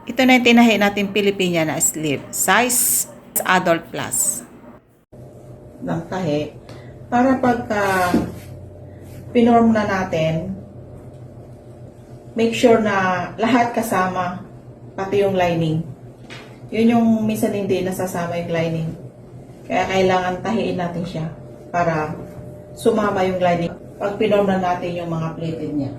Ito na yung tinahi natin Pilipina na sleeve. Size adult plus. Ng tahi. Para pagka pinorm na natin, make sure na lahat kasama, pati yung lining. Yun yung minsan hindi nasasama yung lining. Kaya kailangan tahiin natin siya para sumama yung lining. Pag pinorm na natin yung mga plated niya.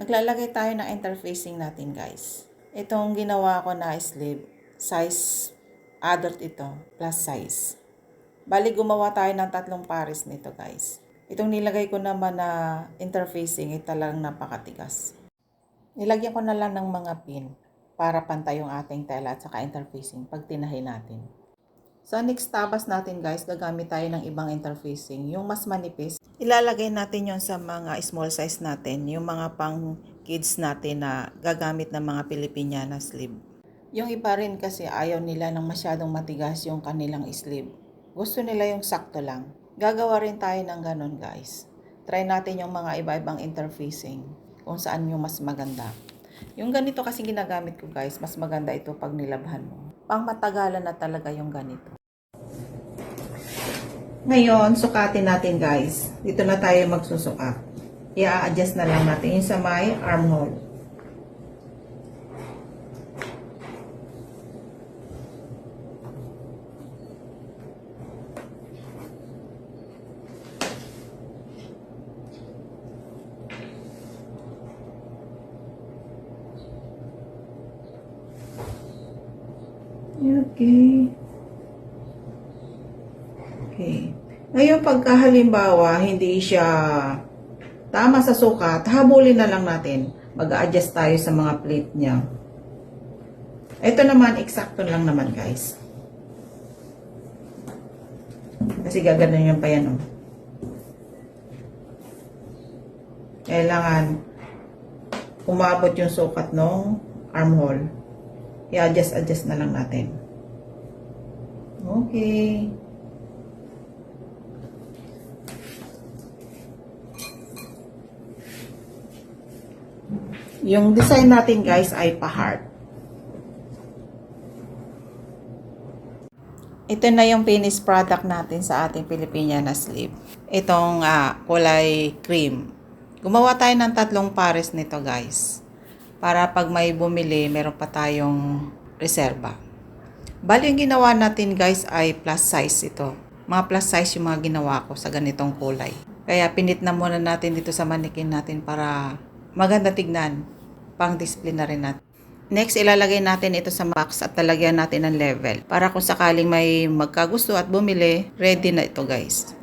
Maglalagay tayo ng interfacing natin, guys. Itong ginawa ko na sleeve, size adult ito, plus size. Bali, gumawa tayo ng 3 pares nito, guys. Itong nilagay ko naman na interfacing ay talagang napakatigas. Nilagyan ko na lang ng mga pin para pantay yung ating tela at saka interfacing pag tinahi natin. Sa next tabas natin, guys, gagamit tayo ng ibang interfacing. Yung mas manipis, ilalagay natin yon sa mga small size natin. Yung mga pang kids natin na gagamit ng mga Pilipina na sleeve. Yung iba rin kasi ayaw nila ng masyadong matigas yung kanilang sleeve. Gusto nila yung sakto lang. Gagawa rin tayo ng ganun, guys. Try natin yung mga iba-ibang interfacing kung saan yung mas maganda. Yung ganito kasi ginagamit ko, guys, mas maganda ito pag nilabhan mo. Pang matagalan na talaga yung ganito. Ngayon, sukatin natin, guys. Dito na tayo magsusukat. I-adjust na lang natin yung sa may armhole. Okay. Ngayon, pagka halimbawa, hindi siya tama sa sukat, habulin na lang natin. Mag-a-adjust tayo sa mga plate niya. Ito naman, eksakto lang naman, guys. Kasi gaganon yung pa yan, oh. Kailangan umabot yung sukat ng armhole. I-adjust na lang natin. Okay. Yung design natin, guys, ay pa-heart. Ito na yung finished product natin sa ating Pilipina na sleeve. Itong kulay cream. Gumawa tayo ng 3 pares nito, guys. Para pag may bumili, meron pa tayong reserba. Bali, yung ginawa natin, guys, ay plus size ito. Mga plus size yung mga ginawa ko sa ganitong kulay. Kaya pinit na muna natin dito sa manikin natin para maganda tignan. Pang display na rin natin. Next, ilalagay natin ito sa box at talagyan natin ng level. Para kung sakaling may magkagusto at bumili, ready na ito, guys.